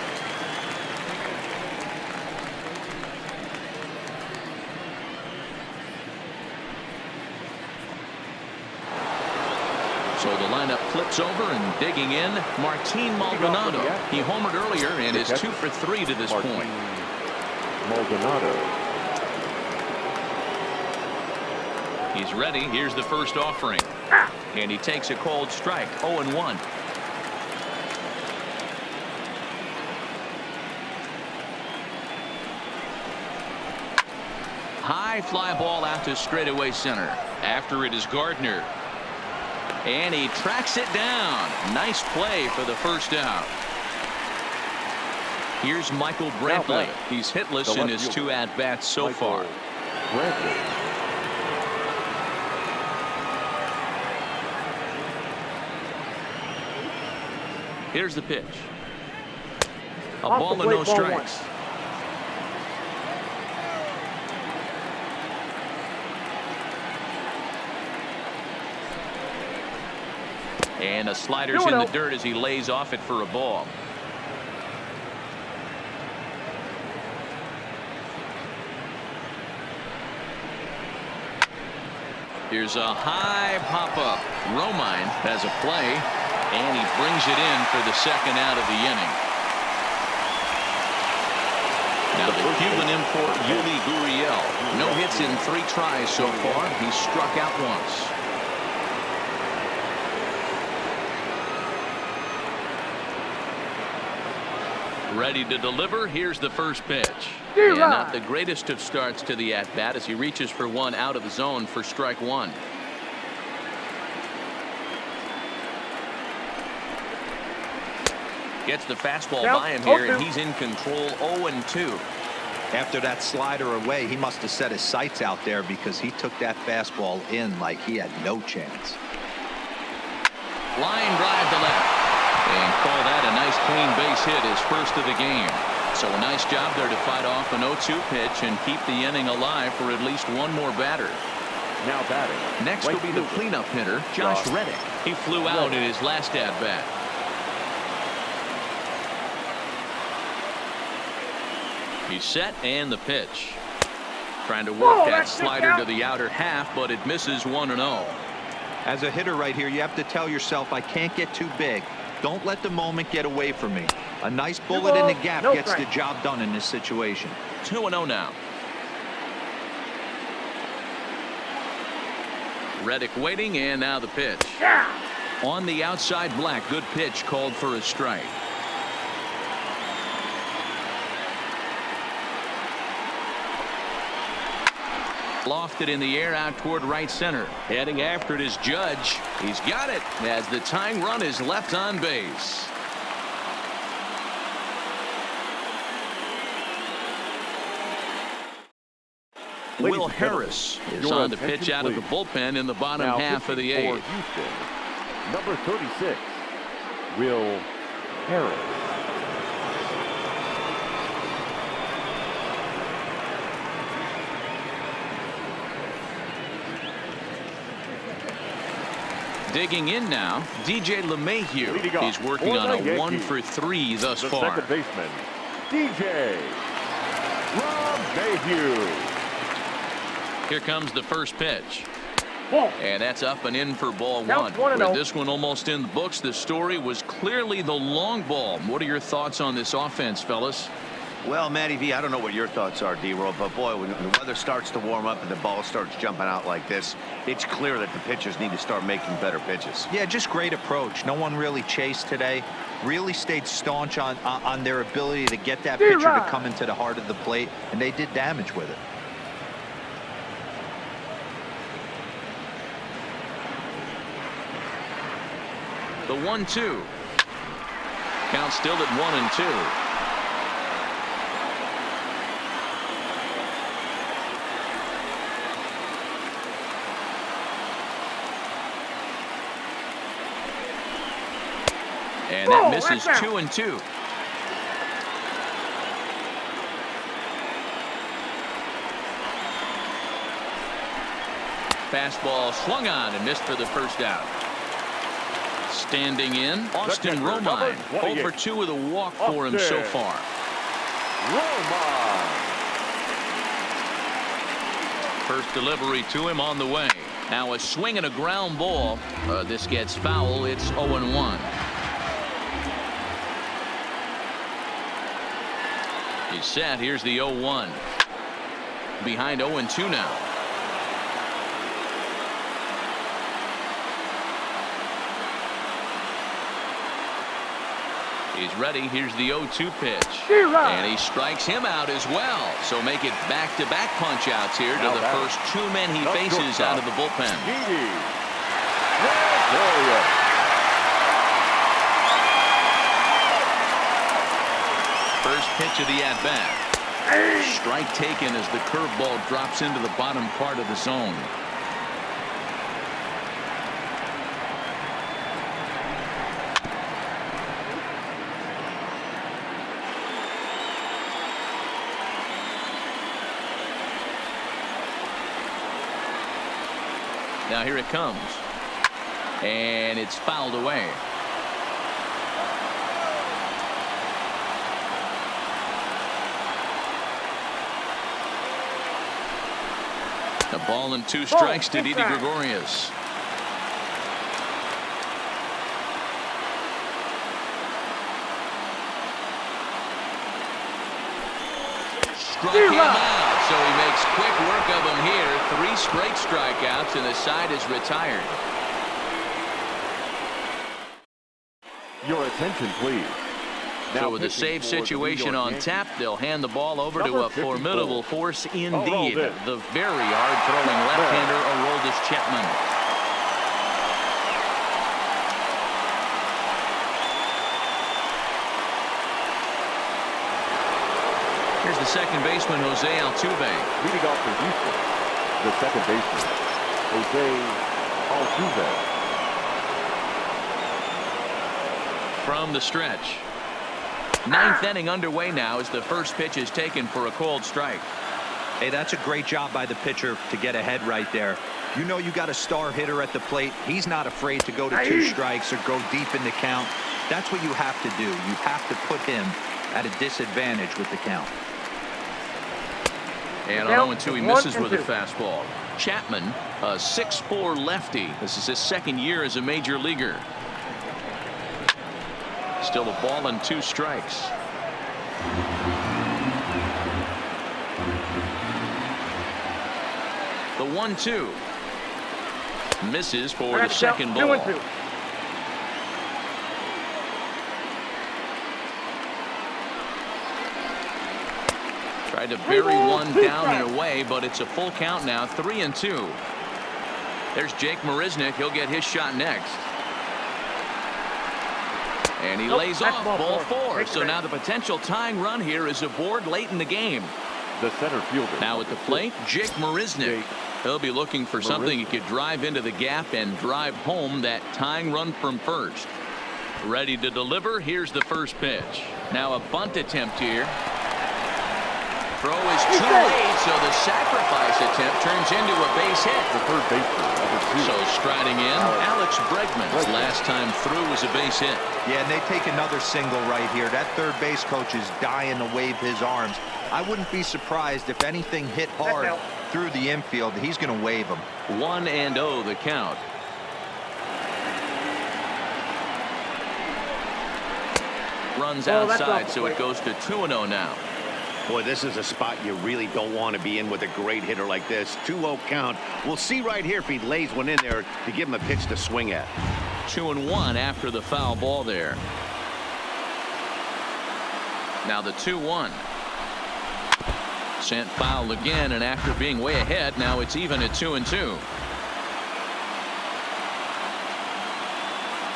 So the lineup flips over and digging in, Martin Maldonado. He homered earlier and is 2 for 3 to this point. Maldonado. He's ready. Here's the first offering. And he takes a cold strike. 0-1. High fly ball out to straightaway center. After it is Gardner. And he tracks it down. Nice play for the first out. Here's Michael Brantley. He's hitless in his 2 at-bats so far. Here's the pitch. A ball and no strikes. And a slider's in the dirt as he lays off it for a ball. Here's a high pop-up. Romine has a play, and he brings it in for the 2nd out of the inning. Now the Cuban import Yuli Gurriel. No hits in 3 tries so far. He's struck out once. Ready to deliver. Here's the first pitch. And not the greatest of starts to the at-bat as he reaches for one out of the zone for strike 1. Gets the fastball by him here, and he's in control. 0-2. After that slider away, he must have set his sights out there because he took that fastball in like he had no chance. Line drive to left. And call that a nice clean base hit, his first of the game. So a nice job there to fight off an 0-2 pitch and keep the inning alive for at least one more batter. Now batting. Next will be the cleanup hitter, Josh Reddick. He flew out in his last at-bat. He's set and the pitch. Trying to work that slider to the outer half, but it misses 1-0. As a hitter right here, you have to tell yourself, I can't get too big. Don't let the moment get away from me. A nice bullet in the gap gets the job done in this situation. 2-0 now. Reddick waiting, and now the pitch. On the outside black. Good pitch called for a strike. Lofted in the air out toward right center. Heading after it is Judge. He's got it as the tying run is left on base. Will Harris is on to pitch out of the bullpen in the bottom half of the eighth. Houston, number 36, Will Harris. Digging in now, DJ LeMahieu. He's working on a 1-for-3 thus far. The second baseman, DJ LeMahieu. Here comes the first pitch. Ball. And that's up and in for ball Count one. 1-0. With this one almost in the books, the story was clearly the long ball. What are your thoughts on this offense, fellas? Well, Matty V, I don't know what your thoughts are, D-Roll, but boy, when the weather starts to warm up and the ball starts jumping out like this, it's clear that the pitchers need to start making better pitches. Yeah, just great approach. No one really chased today. Really stayed staunch on their ability to get that pitcher to come into the heart of the plate, and they did damage with it. The 1-2. Count still at 1-2. And that misses 2-2. Fastball swung on and missed for the first out. Standing in, Austin Romine. 0 for 2 with a walk for him so far. Romine. First delivery to him on the way. Now a swing and a ground ball. This gets foul. It's 0-1. He's set. Here's the 0-1. Behind 0-2 now. He's ready. Here's the 0-2 pitch. And he strikes him out as well. So make it back-to-back punch-outs here to the first 2 men he faces out of the bullpen. First pitch of the at-bat. Strike taken as the curveball drops into the bottom part of the zone. Now here it comes. And it's fouled away. A ball and 2 strikes to Didi Gregorius. Struck him out. So he makes quick work of him here. 3 straight strikeouts, and the side is retired. Your attention, please. So with a save situation on tap, they'll hand the ball over to a formidable force indeed. The very hard-throwing left-hander, Aroldis Chapman. Here's the second baseman, Jose Altuve. Leading off for Houston, the second baseman, Jose Altuve. From the stretch. 9th inning underway now as the first pitch is taken for a called strike. Hey, that's a great job by the pitcher to get ahead right there. You know you got a star hitter at the plate. He's not afraid to go to 2 strikes or go deep in the count. That's what you have to do. You have to put him at a disadvantage with the count. And on 0-2, he misses with a fastball. Chapman, a 6'4" lefty. This is his second year as a major leaguer. Still a ball and 2 strikes. The 1-2 misses for the second ball. Tried to bury one down and away, but it's a full count now, 3-2. There's Jake Marisnick. He'll get his shot next. And he lays off ball 4. So now the potential tying run here is aboard late in the game. The center fielder. Now at the plate, Jake Marisnick. He'll be looking for something he could drive into the gap and drive home that tying run from first. Ready to deliver. Here's the first pitch. Now a bunt attempt here. Throw is too late, so the sacrifice attempt turns into a base hit. The third baseman, number 2. So striding in, Alex Bregman's last time through was a base hit. Yeah, and they take another single right here. That third base coach is dying to wave his arms. I wouldn't be surprised if anything hit hard through the infield. He's going to wave them. 1-0 the count. Runs outside, so it goes to 2-0 now. Boy, this is a spot you really don't want to be in with a great hitter like this. 2-0 count. We'll see right here if he lays one in there to give him a pitch to swing at. 2-1 after the foul ball there. Now the 2-1. Sent foul again, and after being way ahead, now it's even at 2-2.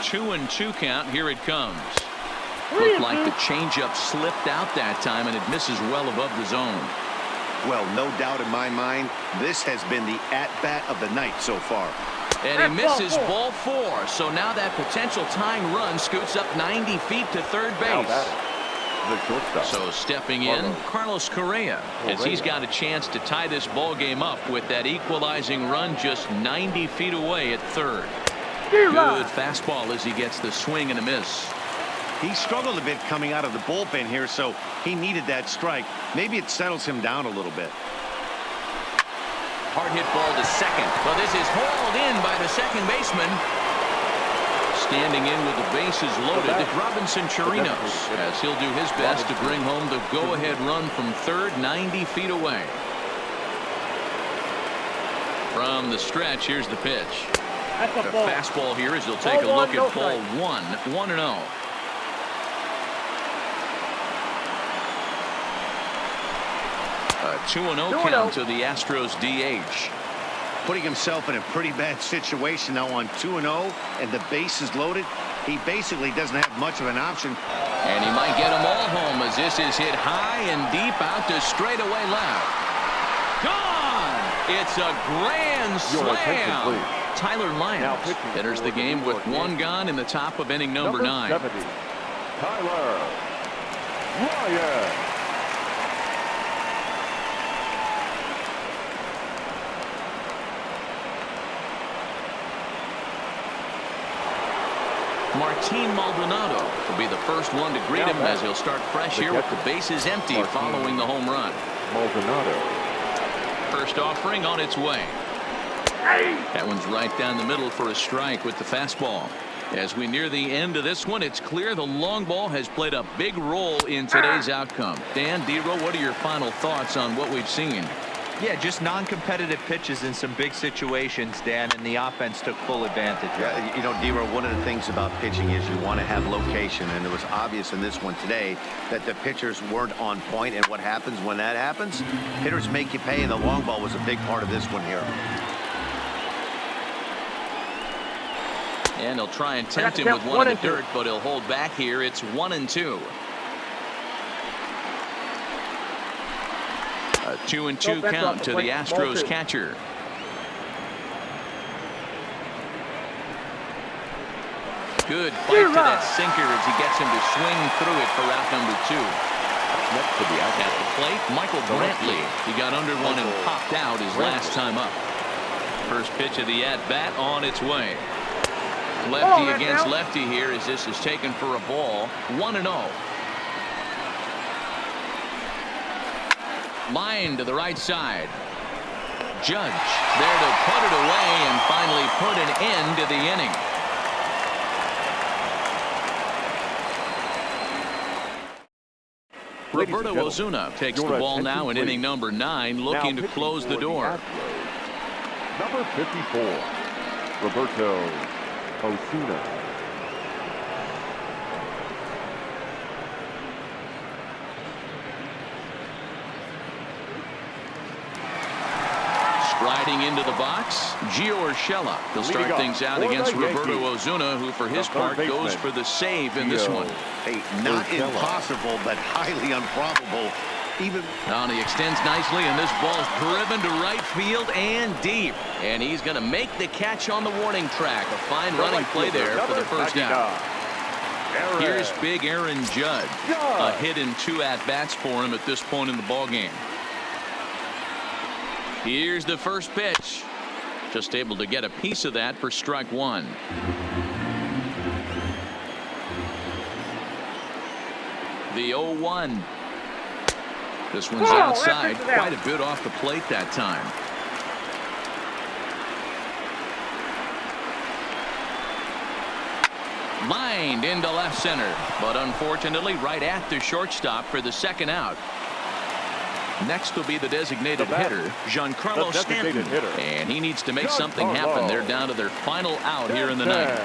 2-2 count. Here it comes. Looked like the changeup slipped out that time, and it misses well above the zone. Well, no doubt in my mind, this has been the at-bat of the night so far. And he misses ball 4. So now that potential tying run scoots up 90 feet to third base. So stepping in, Carlos Correa, as he's got a chance to tie this ball game up with that equalizing run just 90 feet away at third. Good fastball as he gets the swing and a miss. He struggled a bit coming out of the bullpen here, so he needed that strike. Maybe it settles him down a little bit. Hard hit ball to second, but this is hauled in by the second baseman. Standing in with the bases loaded, Robinson Chirinos, as he'll do his best to bring home the go-ahead run from third, 90 feet away. From the stretch, here's the pitch. The fastball here as he'll take a look at ball 1, 1-0. A 2-0 count to the Astros DH. Putting himself in a pretty bad situation now on 2-0, and the base is loaded. He basically doesn't have much of an option. And he might get them all home as this is hit high and deep out to straightaway left. Gone! It's a grand slam. Tyler Lyons enters the game with 1 gone in the top of inning number 9. 70, Tyler Lyons. Martin Maldonado will be the first one to greet him as he'll start fresh here with the bases empty following the home run. Maldonado. First offering on its way. That one's right down the middle for a strike with the fastball. As we near the end of this one, it's clear the long ball has played a big role in today's outcome. Dan, D-Row, what are your final thoughts on what we've seen? Yeah, just non-competitive pitches in some big situations, Dan, and the offense took full advantage. Yeah, you know, D-Row, one of the things about pitching is you want to have location, and it was obvious in this one today that the pitchers weren't on point, and what happens when that happens? Hitters make you pay, and the long ball was a big part of this one here. And he'll try and tempt him with one in the dirt, but he'll hold back here. It's 1-2. A 2-2 count to the Astros catcher. Good fight to that sinker as he gets him to swing through it for out number 2. Next to the At the plate, Michael Brantley. He got under one and popped out his last time up. First pitch of the at-bat on its way. Lefty against lefty here as this is taken for a ball. 1-0. Line to the right side. Judge there to put it away and finally put an end to the inning. Roberto Ozuna takes the ball now in inning number 9, looking to close the door. Number 54, Roberto Ozuna. Riding into the box, Gio Urshela. He'll start things out against Roberto Ozuna, who for his part goes for the save in this one. Hey, not impossible, but highly improbable. Now he extends nicely, and this ball's driven to right field and deep. And he's going to make the catch on the warning track. A fine running play there for the first out. Here's big Aaron Judge. A hit and 2 at-bats for him at this point in the ballgame. Here's the first pitch. Just able to get a piece of that for strike 1. The 0-1. This one's outside. Quite a bit off the plate that time. Lined into left center, but unfortunately right at the shortstop for the second out. Next will be the designated hitter, Giancarlo Stanton. And he needs to make something happen. They're down to their final out here in the ninth.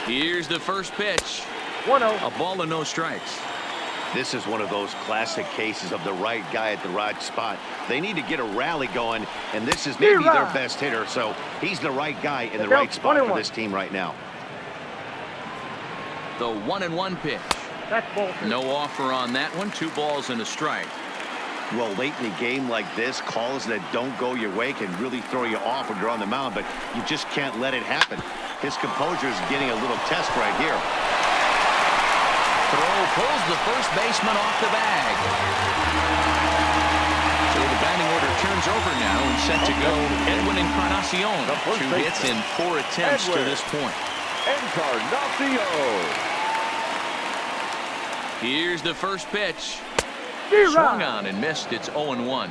Here's the first pitch. 1-0. A ball and no strikes. This is one of those classic cases of the right guy at the right spot. They need to get a rally going, and this is maybe their best hitter, so he's the right guy in the right spot for this team right now. The 1-1 pitch. No offer on that one. 2 balls and a strike. Well, late in a game like this, calls that don't go your way can really throw you off when you're on the mound, but you just can't let it happen. His composure is getting a little test right here. Throw pulls the first baseman off the bag. So the batting order turns over now and set to go. Edwin Encarnacion. 2 hits in 4 attempts to this point. Encarnacion. Here's the first pitch. Swung on and missed. It's 0-1.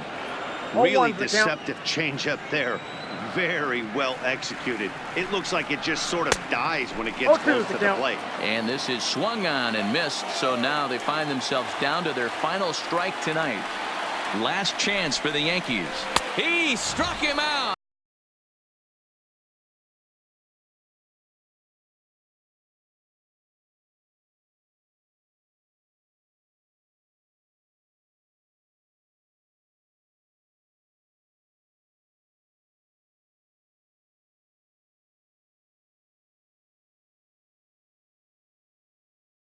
Really deceptive changeup there. Very well executed. It looks like it just sort of dies when it gets close to the plate. And this is swung on and missed. So now they find themselves down to their final strike tonight. Last chance for the Yankees. He struck him out.